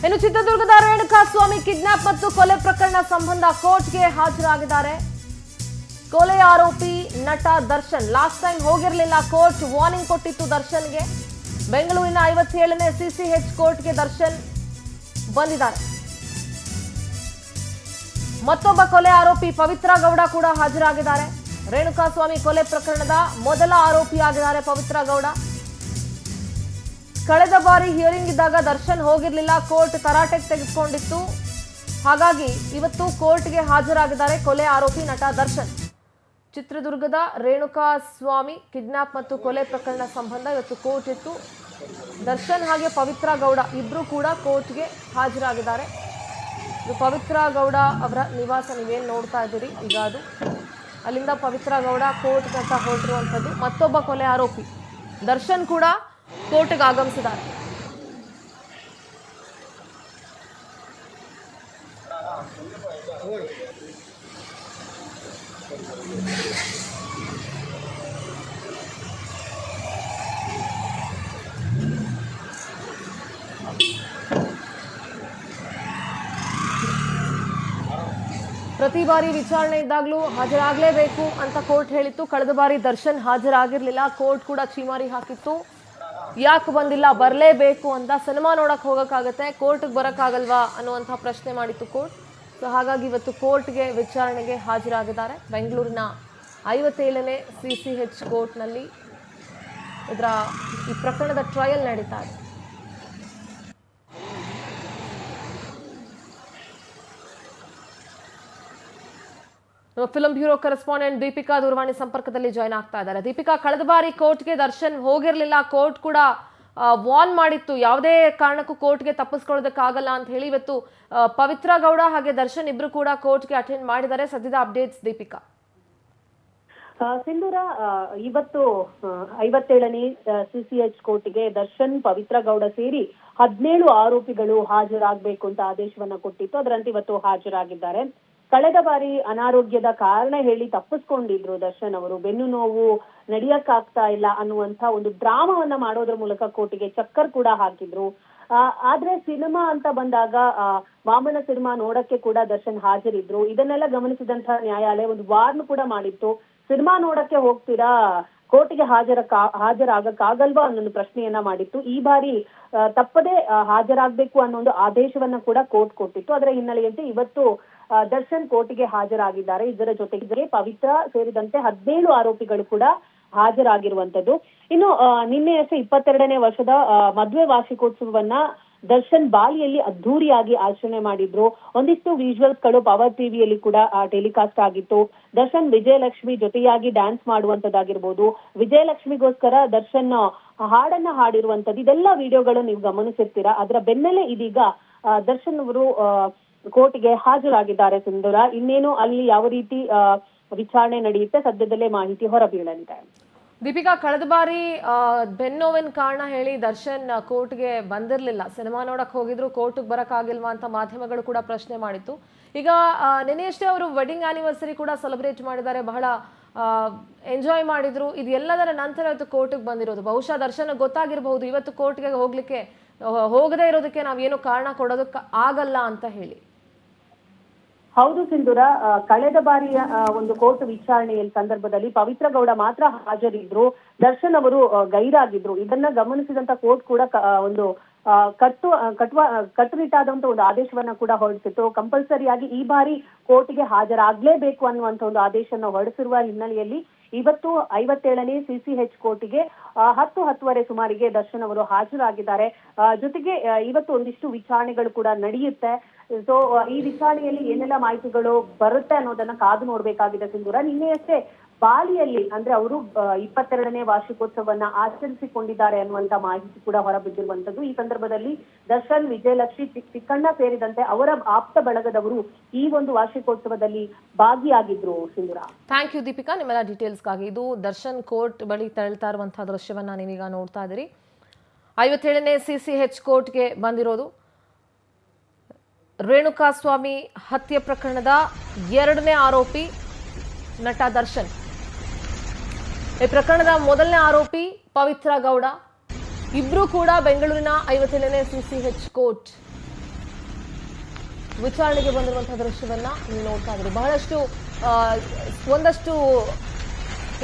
ಇನ್ನು ಚಿತ್ರದುರ್ಗದ ರೇಣುಕಾ ಸ್ವಾಮಿ ಕಿಡ್ನಾಪ್ ಮತ್ತು ಕೊಲೆ ಪ್ರಕರಣ ಸಂಬಂಧ ಕೋರ್ಟ್ಗೆ ಹಾಜರಾಗಿದ್ದಾರೆ. ಕೊಲೆ ಆರೋಪಿ ನಟ ದರ್ಶನ್ ಲಾಸ್ಟ್ ಟೈಮ್ ಹೋಗಿರಲಿಲ್ಲ. ಕೋರ್ಟ್ ವಾರ್ನಿಂಗ್ ಕೊಟ್ಟಿತ್ತು ದರ್ಶನ್ಗೆ. ಬೆಂಗಳೂರಿನ 57ನೇ ಸಿಸಿಎಚ್ ಕೋರ್ಟ್ಗೆ ದರ್ಶನ್ ಬಂದಿದ್ದಾರೆ. ಮತ್ತೊಬ್ಬ ಕೊಲೆ ಆರೋಪಿ ಪವಿತ್ರ ಗೌಡ ಕೂಡ ಹಾಜರಾಗಿದ್ದಾರೆ. ರೇಣುಕಾ ಸ್ವಾಮಿ ಕೊಲೆ ಪ್ರಕರಣದ ಮೊದಲ ಆರೋಪಿಯಾಗಿದ್ದಾರೆ ಪವಿತ್ರ ಗೌಡ. ಕಳೆದ ಬಾರಿ ಹಿಯರಿಂಗ್ ಇದ್ದಾಗ ದರ್ಶನ್ ಹೋಗಿರಲಿಲ್ಲ. ಕೋರ್ಟ್ ತರಾಟೆಗೆ ತೆಗೆದುಕೊಂಡಿತ್ತು. ಹಾಗಾಗಿ ಇವತ್ತು ಕೋರ್ಟ್ಗೆ ಹಾಜರಾಗಿದ್ದಾರೆ ಕೊಲೆ ಆರೋಪಿ ನಟ ದರ್ಶನ್. ಚಿತ್ರದುರ್ಗದ ರೇಣುಕಾ ಸ್ವಾಮಿ ಕಿಡ್ನಾಪ್ ಮತ್ತು ಕೊಲೆ ಪ್ರಕರಣ ಸಂಬಂಧ ಇವತ್ತು ಕೋರ್ಟ್ ಇತ್ತು. ದರ್ಶನ್ ಹಾಗೆ ಪವಿತ್ರ ಗೌಡ ಇಬ್ರು ಕೂಡ ಕೋರ್ಟ್ಗೆ ಹಾಜರಾಗಿದ್ದಾರೆ. ಇದು ಪವಿತ್ರ ಗೌಡ ಅವರ ನಿವಾಸ, ನೀವೇನು ನೋಡ್ತಾ ಇದ್ದೀರಿ ಈಗ ಅದು. ಅಲ್ಲಿಂದ ಪವಿತ್ರ ಗೌಡ ಕೋರ್ಟ್ಗೆ ಅಂತ ಹೊರಟಿರುವಂಥದ್ದು. ಮತ್ತೊಬ್ಬ ಕೊಲೆ ಆರೋಪಿ ದರ್ಶನ್ ಕೂಡ ಕೋರ್ಟ್ಗೆ ಆಗಮಿಸಿದ್ದಾರೆ. ಪ್ರತಿ ಬಾರಿ ವಿಚಾರಣೆ ಇದ್ದಾಗಲೂ ಹಾಜರಾಗಲೇಬೇಕು ಅಂತ ಕೋರ್ಟ್ ಹೇಳಿತ್ತು. ಕಳೆದ ಬಾರಿ ದರ್ಶನ್ ಹಾಜರಾಗಿರ್ಲಿಲ್ಲ. ಕೋರ್ಟ್ ಕೂಡ ಚೀಮಾರಿ ಹಾಕಿತ್ತು. ಯಾಕೆ ಬಂದಿಲ್ಲ, ಬರಲೇಬೇಕು ಅಂತ. ಸಿನಿಮಾ ನೋಡಕ್ಕೆ ಹೋಗೋಕ್ಕಾಗತ್ತೆ, ಕೋರ್ಟ್ಗೆ ಬರೋಕ್ಕಾಗಲ್ವಾ ಅನ್ನುವಂಥ ಪ್ರಶ್ನೆ ಮಾಡಿತ್ತು ಕೋರ್ಟ್. ಸೊ ಹಾಗಾಗಿ ಇವತ್ತು ಕೋರ್ಟ್ಗೆ ವಿಚಾರಣೆಗೆ ಹಾಜರಾಗಿದ್ದಾರೆ. ಬೆಂಗಳೂರಿನ 57ನೇ ಸಿಸಿಎಚ್ ಕೋರ್ಟ್ನಲ್ಲಿ ಈ ಪ್ರಕರಣದ ಟ್ರಯಲ್ ನಡೀತಾ ಇದೆ. ಫಿಲ್ಮ್ ಬ್ಯೂರೋ ಕರೆಸ್ಪಾಂಡೆಂಟ್ ದೀಪಿಕಾ ದೂರವಾಣಿ ಸಂಪರ್ಕದಲ್ಲಿ ಜಾಯ್ನ್ ಆಗ್ತಾ ಇದ್ದಾರೆ. ದೀಪಿಕಾ, ಕಳೆದ ಬಾರಿ ಕೋರ್ಟ್ಗೆ ದರ್ಶನ್ ಹೋಗಿರಲಿಲ್ಲ. ಕೋರ್ಟ್ ಕೂಡ ವಾರ್ನ್ ಮಾಡಿತ್ತು, ಯಾವುದೇ ಕಾರಣಕ್ಕೂ ಕೋರ್ಟ್ಗೆ ತಪ್ಪಿಸ್ಕೊಳ್ಳೋದಕ್ಕಾಗಲ್ಲ ಅಂತ ಹೇಳಿ. ಇವತ್ತು ಪವಿತ್ರ ಗೌಡ ಹಾಗೆ ದರ್ಶನ್ ಇಬ್ರು ಕೂಡ ಕೋರ್ಟ್ಗೆ ಅಟೆಂಡ್ ಮಾಡಿದ್ದಾರೆ. ಸದ್ಯದ ಅಪ್ಡೇಟ್ಸ್ ದೀಪಿಕಾ. ಸಿಂಧೂರ, ಇವತ್ತು 57ನೇ ಸಿಸಿಎಚ್ ಕೋರ್ಟ್ಗೆ ದರ್ಶನ್, ಪವಿತ್ರ ಗೌಡ ಸೇರಿ 17 ಆರೋಪಿಗಳು ಹಾಜರಾಗಬೇಕು ಅಂತ ಆದೇಶವನ್ನ ಕೊಟ್ಟಿತ್ತು. ಅದರಂತೆ ಇವತ್ತು ಹಾಜರಾಗಿದ್ದಾರೆ. ಕಳೆದ ಬಾರಿ ಅನಾರೋಗ್ಯದ ಕಾರಣ ಹೇಳಿ ತಪ್ಪಿಸ್ಕೊಂಡಿದ್ರು ದರ್ಶನ್ ಅವರು. ಬೆನ್ನು ನೋವು, ನಡೆಯಕ್ಕಾಗ್ತಾ ಇಲ್ಲ ಅನ್ನುವಂತ ಒಂದು ಡ್ರಾಮಾವನ್ನ ಮಾಡೋದ್ರ ಮೂಲಕ ಕೋರ್ಟಿಗೆ ಚಕ್ಕರ್ ಕೂಡ ಹಾಕಿದ್ರು. ಆದ್ರೆ ಸಿನಿಮಾ ಅಂತ ಬಂದಾಗ ವಾಮನ ಸಿನಿಮಾ ನೋಡಕ್ಕೆ ಕೂಡ ದರ್ಶನ್ ಹಾಜರಿದ್ರು. ಇದನ್ನೆಲ್ಲ ಗಮನಿಸಿದಂತಹ ನ್ಯಾಯಾಲಯ ಒಂದು ವಾರ್ನ್ ಕೂಡ ಮಾಡಿತ್ತು. ಸಿನಿಮಾ ನೋಡಕ್ಕೆ ಹೋಗ್ತೀರಾ, ಕೋರ್ಟ್ಗೆ ಹಾಜರಾಗಕ್ಕಾಗಲ್ವಾ ಅನ್ನೋ ಪ್ರಶ್ನೆಯನ್ನ ಮಾಡಿತ್ತು. ಈ ಬಾರಿ ತಪ್ಪದೆ ಹಾಜರಾಗಬೇಕು ಅನ್ನೋ ಒಂದು ಆದೇಶವನ್ನ ಕೂಡ ಕೋರ್ಟ್ ಕೊಟ್ಟಿತ್ತು. ಅದರ ಹಿನ್ನೆಲೆಯಂತೆ ಇವತ್ತು ದರ್ಶನ್ ಕೋರ್ಟ್ಗೆ ಹಾಜರಾಗಿದ್ದಾರೆ. ಇದರ ಜೊತೆಗೆ ಪವಿತ್ರ ಸೇರಿದಂತೆ 17 ಆರೋಪಿಗಳು ಕೂಡ ಹಾಜರಾಗಿರುವಂತದ್ದು. ಇನ್ನು ನಿನ್ನೆಯಷ್ಟೇ 22ನೇ ವರ್ಷದ ಮದುವೆ ವಾರ್ಷಿಕೋತ್ಸವವನ್ನ ದರ್ಶನ್ ಬಾಲಿಯಲ್ಲಿ ಅದ್ದೂರಿಯಾಗಿ ಆಚರಣೆ ಮಾಡಿದ್ರು. ಒಂದಿಷ್ಟು ವಿಜುವಲ್ಸ್ ಗಳು ಪವರ್ ಟಿವಿಯಲ್ಲಿ ಕೂಡ ಟೆಲಿಕಾಸ್ಟ್ ಆಗಿತ್ತು. ದರ್ಶನ್ ವಿಜಯಲಕ್ಷ್ಮಿ ಜೊತೆಯಾಗಿ ಡ್ಯಾನ್ಸ್ ಮಾಡುವಂತದ್ದಾಗಿರ್ಬೋದು, ವಿಜಯಲಕ್ಷ್ಮಿಗೋಸ್ಕರ ದರ್ಶನ್ ಹಾಡನ್ನ ಹಾಡಿರುವಂತದ್ದು, ಇದೆಲ್ಲ ವಿಡಿಯೋಗಳು ನೀವು ಗಮನಿಸಿರ್ತೀರಾ. ಅದರ ಬೆನ್ನಲ್ಲೇ ಇದೀಗ ದರ್ಶನ್ ಅವರು ಕೋರ್ಟ್ಗೆ ಹಾಜರಾಗಿದ್ದಾರೆ. ಸಿಂಧೂರ, ಇನ್ನೇನು ಅಲ್ಲಿ ಯಾವ ರೀತಿ ವಿಚಾರಣೆ ನಡೆಯುತ್ತೆ, ಸದ್ಯದಲ್ಲೇ ಮಾಹಿತಿ ಹೊರಬೀಳಲಿದೆ. ದೀಪಿಕಾ, ಕಳೆದ ಬಾರಿ ಬೆನ್ನೋವಿನ ಕಾರಣ ಹೇಳಿ ದರ್ಶನ್ ಕೋರ್ಟ್ಗೆ ಬಂದಿರಲಿಲ್ಲ. ಸಿನಿಮಾ ನೋಡಕ್ ಹೋಗಿದ್ರು, ಕೋರ್ಟ್ಗೆ ಬರಕ್ಕಾಗಿಲ್ವಾ ಅಂತ ಮಾಧ್ಯಮಗಳು ಕೂಡ ಪ್ರಶ್ನೆ ಮಾಡಿತ್ತು. ಈಗ ನಿನ್ನೆಯಷ್ಟೇ ಅವರು ವೆಡ್ಡಿಂಗ್ ಆನಿವರ್ಸರಿ ಕೂಡ ಸೆಲೆಬ್ರೇಟ್ ಮಾಡಿದ್ದಾರೆ, ಬಹಳ ಎಂಜಾಯ್ ಮಾಡಿದ್ರು. ಇದು ಎಲ್ಲದರ ನಂತರ ಇವತ್ತು ಕೋರ್ಟ್ಗೆ ಬಂದಿರೋದು. ಬಹುಶಃ ದರ್ಶನ್ ಗೊತ್ತಾಗಿರಬಹುದು ಇವತ್ತು ಕೋರ್ಟ್ಗೆ ಹೋಗದೇ ಇರೋದಕ್ಕೆ ನಾವೇನು ಕಾರಣ ಕೊಡೋದಕ್ಕೆ ಆಗಲ್ಲ ಅಂತ ಹೇಳಿ. ಹೌದು ಸಿಂಧೂರ, ಕಳೆದ ಬಾರಿಯ ಒಂದು ಕೋರ್ಟ್ ವಿಚಾರಣೆಯ ಸಂದರ್ಭದಲ್ಲಿ ಪವಿತ್ರ ಗೌಡ ಮಾತ್ರ ಹಾಜರಿದ್ರು, ದರ್ಶನ್ ಅವರು ಗೈರಾಗಿದ್ರು. ಇದನ್ನ ಗಮನಿಸಿದಂತ ಕೋರ್ಟ್ ಕೂಡ ಒಂದು ಕಟ್ಟುನಿಟ್ಟಾದಂತ ಒಂದು ಆದೇಶವನ್ನ ಕೂಡ ಹೊರಡಿಸಿತ್ತು. ಕಂಪಲ್ಸರಿಯಾಗಿ ಈ ಬಾರಿ ಕೋರ್ಟ್ಗೆ ಹಾಜರಾಗ್ಲೇಬೇಕು ಅನ್ನುವಂತ ಒಂದು ಆದೇಶನ ಹೊರಡಿಸಿರುವ ಹಿನ್ನೆಲೆಯಲ್ಲಿ ಇವತ್ತು 57ನೇ ಸಿಸಿಎಚ್ ಕೋರ್ಟ್ಗೆ 10:10 ಸುಮಾರಿಗೆ ದರ್ಶನ್ ಅವರು ಹಾಜರಾಗಿದ್ದಾರೆ. ಜೊತೆಗೆ ಇವತ್ತು ಒಂದಿಷ್ಟು ವಿಚಾರಣೆಗಳು ಕೂಡ ನಡೆಯುತ್ತೆ. ಸೊ ಈ ವಿಚಾರಣೆಯಲ್ಲಿ ಏನೆಲ್ಲ ಮಾಹಿತಿಗಳು ಬರುತ್ತೆ ಅನ್ನೋದನ್ನ ಕಾದು ನೋಡ್ಬೇಕಾಗಿದೆ ಸಿಂಧೂರ. ನಿನ್ನೆಯಷ್ಟೇ ಬಾಲಿಯಲ್ಲಿ ಅಂದ್ರೆ ಅವರು 22ನೇ ವಾರ್ಷಿಕೋತ್ಸವನ್ನ ಆಚರಿಸಿಕೊಂಡಿದ್ದಾರೆ ಅನ್ನುವಂತ ಮಾಹಿತಿ ಕೂಡ ಹೊರಬಿದ್ದಿರುವಂತದ್ದು. ಈ ಸಂದರ್ಭದಲ್ಲಿ ದರ್ಶನ್, ವಿಜಯಲಕ್ಷ್ಮಿ, ಚಿಕ್ಕಣ್ಣ ಸೇರಿದಂತೆ ಅವರ ಆಪ್ತ ಬಳಗದವರು ಈ ಒಂದು ವಾರ್ಷಿಕೋತ್ಸವದಲ್ಲಿ ಭಾಗಿಯಾಗಿದ್ರು. ಸಿಂಧೂರ, ಥ್ಯಾಂಕ್ ಯು ದೀಪಿಕಾ ನಿಮ್ಮೆಲ್ಲ ಡೀಟೇಲ್ಸ್ಗಾಗಿ. ಇದು ದರ್ಶನ್ ಕೋರ್ಟ್ ಬಳಿ ತೆರಳ್ತಾ ಇರುವಂತಹ ದೃಶ್ಯವನ್ನ ನೀವೀಗ ನೋಡ್ತಾ ಇದ್ದೀರಿ. 57ನೇ ಸಿಸಿಎಚ್ ಕೋರ್ಟ್ಗೆ ಬಂದಿರೋದು. ರೇಣುಕಾ ಸ್ವಾಮಿ ಹತ್ಯೆ ಪ್ರಕರಣದ 2ನೇ ಆರೋಪಿ ನಟ ದರ್ಶನ್. ಈ ಪ್ರಕರಣದ ಮೊದಲನೇ ಆರೋಪಿ ಪವಿತ್ರ ಗೌಡ. ಇಬ್ರು ಕೂಡ ಬೆಂಗಳೂರಿನ 57ನೇ ಸಿಸಿಎಚ್ ಕೋರ್ಟ್ ವಿಚಾರಣೆಗೆ ಬಂದಿರುವಂತಹ ದೃಶ್ಯವನ್ನ ನೀವು ನೋಡ್ತಾ ಇದ್ದೀರಿ. ಬಹಳಷ್ಟು ಒಂದಷ್ಟು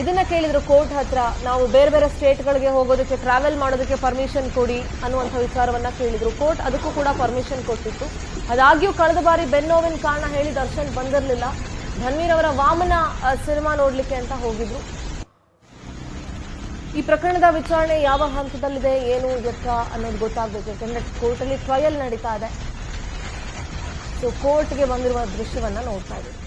ಇದನ್ನ ಕೇಳಿದ್ರು ಕೋರ್ಟ್ ಹತ್ರ, ನಾವು ಬೇರೆ ಬೇರೆ ಸ್ಟೇಟ್ಗಳಿಗೆ ಹೋಗೋದಕ್ಕೆ ಟ್ರಾವೆಲ್ ಮಾಡೋದಕ್ಕೆ ಪರ್ಮಿಷನ್ ಕೊಡಿ ಅನ್ನುವಂಥ ವಿಚಾರವನ್ನ ಕೇಳಿದ್ರು. ಕೋರ್ಟ್ ಅದಕ್ಕೂ ಕೂಡ ಪರ್ಮಿಷನ್ ಕೊಟ್ಟಿತ್ತು. ಅದಾಗ್ಯೂ ಕಳೆದ ಬಾರಿ ಬೆನ್ನೋವಿನ ಕಾರಣ ಹೇಳಿ ದರ್ಶನ್ ಬಂದಿರಲಿಲ್ಲ. ಧನ್ವೀರ್ ಅವರ ವಾಮನ ಸಿನಿಮಾ ನೋಡ್ಲಿಕ್ಕೆ ಅಂತ ಹೋಗಿದ್ರು. ಈ ಪ್ರಕರಣದ ವಿಚಾರಣೆ ಯಾವ ಹಂತದಲ್ಲಿದೆ, ಏನು ಎತ್ತ ಅನ್ನೋದು ಗೊತ್ತಾಗಬೇಕು. ಯಾಕಂದ್ರೆ ಕೋರ್ಟಲ್ಲಿ ಟ್ರಯಲ್ ನಡೀತಾ ಇದೆ. ಸೊ ಕೋರ್ಟ್ಗೆ ಬಂದಿರುವ ದೃಶ್ಯವನ್ನ ನೋಡ್ತಾ ಇದ್ದೀವಿ.